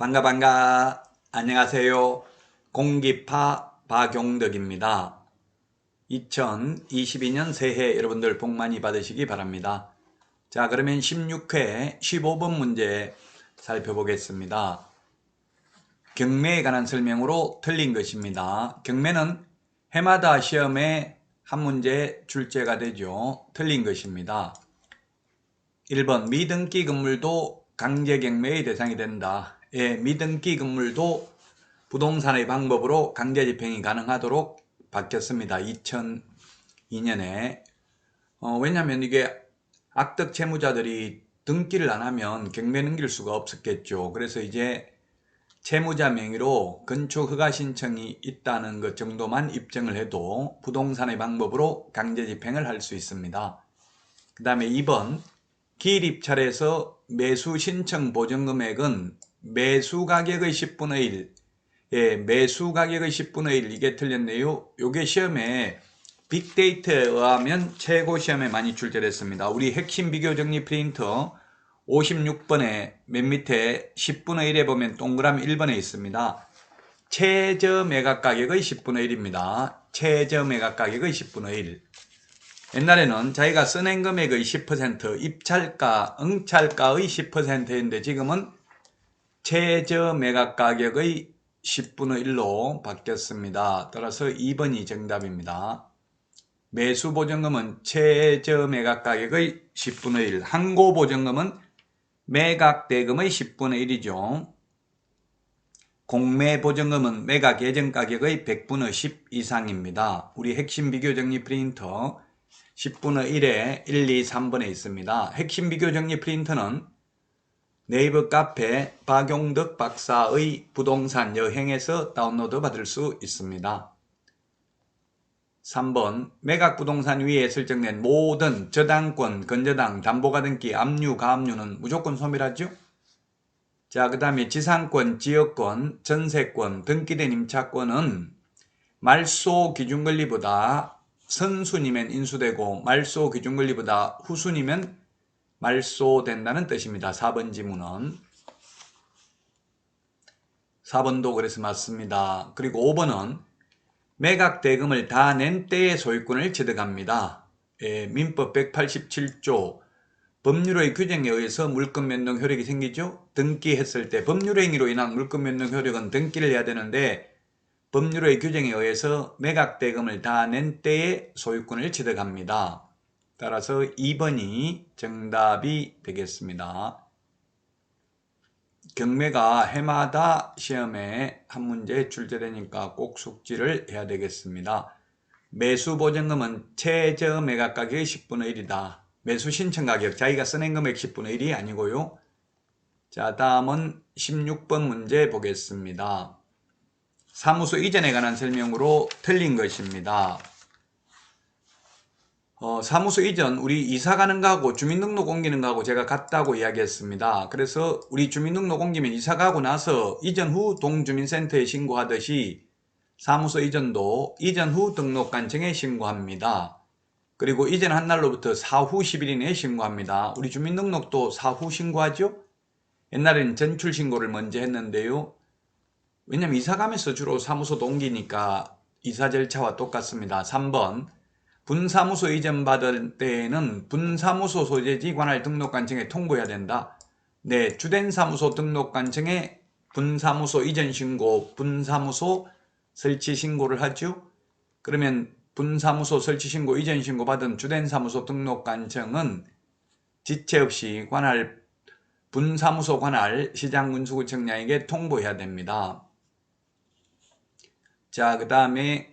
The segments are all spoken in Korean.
반가. 안녕하세요. 공기파 박용덕입니다. 2022년 새해 여러분들 복 많이 받으시기 바랍니다. 자, 그러면 16회 15번 문제 살펴보겠습니다. 경매에 관한 설명으로 틀린 것입니다. 경매는 해마다 시험에 한 문제 출제가 되죠. 틀린 것입니다. 1번 미등기 건물도 강제경매의 대상이 된다. 예, 미등기 건물도 부동산의 방법으로 강제집행이 가능하도록 바뀌었습니다. 2002년에. 왜냐하면 이게 악덕 채무자들이 등기를 안 하면 경매 넘길 수가 없었겠죠. 그래서 이제 채무자 명의로 건축 허가 신청이 있다는 것 정도만 입증을 해도 부동산의 방법으로 강제집행을 할 수 있습니다. 그 다음에 2번 기입찰에서 매수 신청 보증금액은 매수 가격의 10분의 1. 예, 매수 가격의 10분의 1. 이게 틀렸네요. 요게 시험에 빅데이터에 의하면 최고 시험에 많이 출제됐습니다. 우리 핵심 비교 정리 프린터 56번에 맨 밑에 10분의 1에 보면 동그라미 1번에 있습니다. 최저 매각 가격의 10분의 1입니다. 최저 매각 가격의 10분의 1. 옛날에는 자기가 써낸 금액의 10%, 입찰가, 응찰가의 10%인데 지금은 최저 매각 가격의 10분의 1로 바뀌었습니다. 따라서 2번이 정답입니다. 매수 보증금은 최저 매각 가격의 10분의 1, 항고 보증금은 매각 대금의 10분의 1이죠. 공매 보증금은 매각 예정 가격의 100분의 10 이상입니다. 우리 핵심 비교 정리 프린터 10분의 1에 1, 2, 3번에 있습니다. 핵심 비교 정리 프린터는 네이버 카페 박용덕 박사의 부동산 여행에서 다운로드 받을 수 있습니다. 3번 매각 부동산 위에 설정된 모든 저당권, 건저당, 담보가등기, 압류, 가압류는 무조건 소멸하죠. 자, 그 다음에 지상권, 지역권, 전세권, 등기된 임차권은 말소 기준권리보다 선순이면 인수되고 말소 기준권리보다 후순이면 말소된다는 뜻입니다. 4번 지문은. 4번도 그래서 맞습니다. 그리고 5번은 매각 대금을 다 낸 때의 소유권을 취득합니다. 예, 민법 187조 법률의 규정에 의해서 물권 변동 효력이 생기죠. 등기했을 때 법률 행위로 인한 물권 변동 효력은 등기를 해야 되는데 법률의 규정에 의해서 매각 대금을 다 낸 때의 소유권을 취득합니다. 따라서 2번이 정답이 되겠습니다. 경매가 해마다 시험에 한 문제 출제되니까 꼭 숙지를 해야 되겠습니다. 매수 보증금은 최저 매각 가격의 10분의 1이다. 매수 신청 가격, 자기가 써낸 금액 10분의 1이 아니고요. 자, 다음은 16번 문제 보겠습니다. 사무소 이전에 관한 설명으로 틀린 것입니다. 사무소 이전, 우리 이사 가는 거하고 주민등록 옮기는 거하고 제가 같다고 이야기했습니다. 그래서 우리 주민등록 옮기면 이사 가고 나서 이전 후 동주민센터에 신고하듯이 사무소 이전도 이전 후 등록관청에 신고합니다. 그리고 이전한 날로부터 사후 10일 이내에 신고합니다. 우리 주민등록도 사후 신고하죠? 옛날에는 전출 신고를 먼저 했는데요. 왜냐면 이사 가면서 주로 사무소도 옮기니까 이사 절차와 똑같습니다. 3번 분사무소 이전 받을 때에는 분사무소 소재지 관할 등록관청에 통보해야 된다. 네, 주된 사무소 등록관청에 분사무소 이전 신고, 분사무소 설치 신고를 하죠. 그러면 분사무소 설치 신고, 이전 신고 받은 주된 사무소 등록관청은 지체 없이 관할 분사무소 관할 시장군수구청장에게 통보해야 됩니다. 자, 그 다음에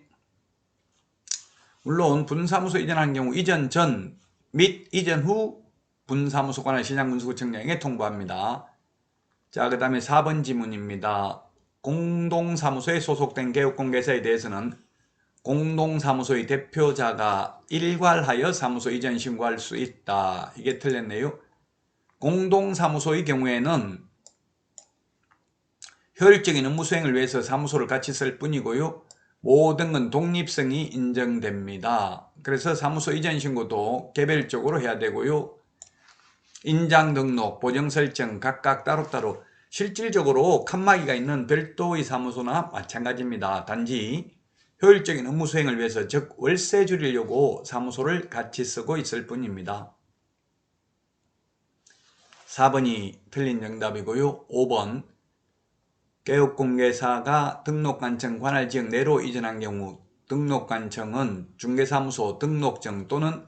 물론 분사무소 이전한 경우 이전 전 및 이전 후 분사무소 관할 시장군수구청장에게 통보합니다. 자, 그 다음에 4번 지문입니다. 공동사무소에 소속된 개업공개사에 대해서는 공동사무소의 대표자가 일괄하여 사무소 이전 신고할 수 있다. 이게 틀렸네요. 공동사무소의 경우에는 효율적인 업무 수행을 위해서 사무소를 같이 쓸 뿐이고요. 모든 건 독립성이 인정됩니다. 그래서 사무소 이전 신고도 개별적으로 해야 되고요. 인장 등록, 보정 설정 각각 따로따로 실질적으로 칸막이가 있는 별도의 사무소나 마찬가지입니다. 단지 효율적인 업무 수행을 위해서, 즉 월세 줄이려고 사무소를 같이 쓰고 있을 뿐입니다. 4번이 틀린 정답이고요. 5번 개업공개사가 등록관청 관할지역 내로 이전한 경우 등록관청은 중개사무소 등록증 또는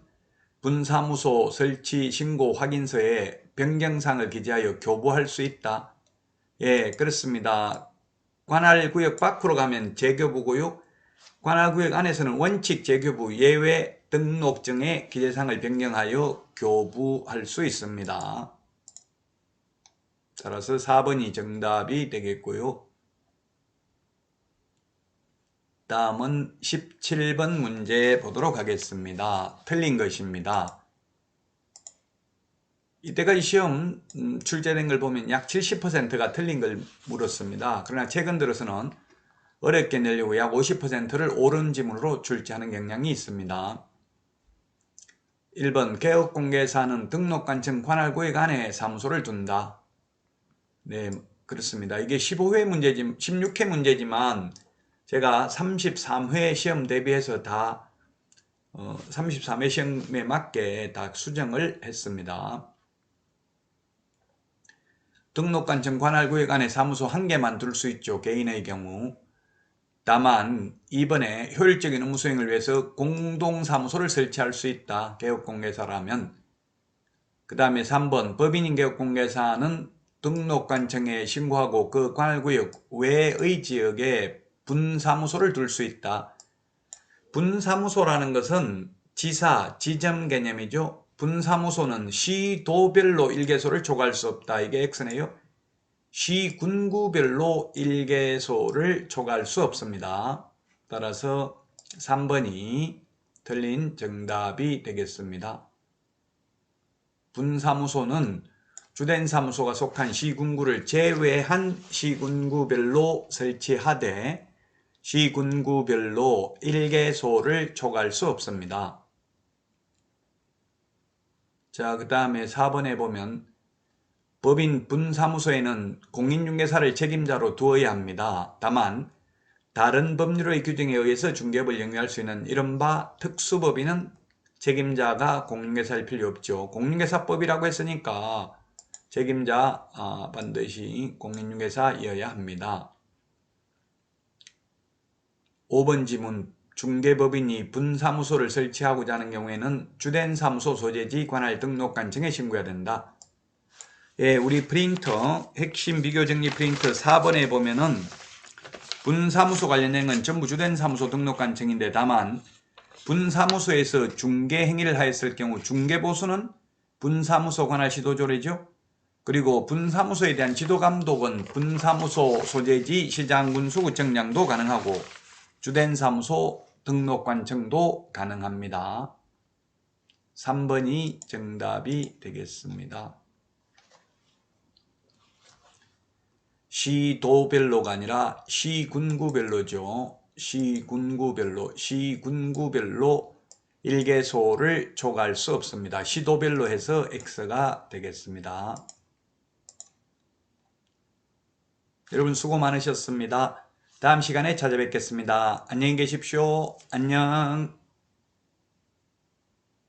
분사무소 설치 신고 확인서에 변경사항을 기재하여 교부할 수 있다. 예, 그렇습니다. 관할구역 밖으로 가면 재교부고요. 관할구역 안에서는 원칙 재교부 예외 등록증의 기재사항을 변경하여 교부할 수 있습니다. 따라서 4번이 정답이 되겠고요. 다음은 17번 문제 보도록 하겠습니다. 틀린 것입니다. 이때까지 시험 출제된 걸 보면 약 70%가 틀린 걸 물었습니다. 그러나 최근 들어서는 어렵게 내려고 약 50%를 옳은 지문으로 출제하는 경향이 있습니다. 1번 개업공개사는 등록관청 관할구역 안에 사무소를 둔다. 네, 그렇습니다. 이게 15회 문제지, 16회 문제지만 제가 33회 시험 대비해서 다 33회 시험에 맞게 다 수정을 했습니다. 등록관청 관할구역 안에 사무소 한 개만 둘 수 있죠. 개인의 경우. 다만 이번에 효율적인 업무 수행을 위해서 공동사무소를 설치할 수 있다. 개업공개사라면. 그 다음에 3번 법인인 개업공개사는 등록관청에 신고하고 그 관할구역 외의 지역에 분사무소를 둘 수 있다. 분사무소라는 것은 지사, 지점 개념이죠. 분사무소는 시도별로 일개소를 족할 수 없다. 이게 X네요. 시군구별로 일개소를 족할 수 없습니다. 따라서 3번이 틀린 정답이 되겠습니다. 분사무소는 주된 사무소가 속한 시군구를 제외한 시군구별로 설치하되 시군구별로 일개소를 족할 수 없습니다. 자, 그 다음에 4번에 보면 법인 분사무소에는 공인중개사를 책임자로 두어야 합니다. 다만 다른 법률의 규정에 의해서 중개업을 영위할 수 있는 이른바 특수법인은 책임자가 공인중개사일 필요 없죠. 공인중개사법이라고 했으니까 책임자 반드시 공인중개사이어야 합니다. 5번 지문 중개법인이 분사무소를 설치하고자 하는 경우에는 주된 사무소 소재지 관할 등록관청에 신고해야 된다. 예, 우리 프린터 핵심 비교정리 프린터 4번에 보면은 분사무소 관련된 건 전부 주된 사무소 등록관청인데 다만 분사무소에서 중개 행위를 하였을 경우 중개보수는 분사무소 관할 시도조례죠. 그리고 분사무소에 대한 지도감독은 분사무소 소재지 시장군수 구청장도 가능하고 주된 사무소 등록관청도 가능합니다. 3번이 정답이 되겠습니다. 시도별로가 아니라 시군구별로죠. 시군구별로 일개소를 족할 수 없습니다. 시도별로 해서 X가 되겠습니다. 여러분 수고 많으셨습니다. 다음 시간에 찾아뵙겠습니다. 안녕히 계십시오. 안녕.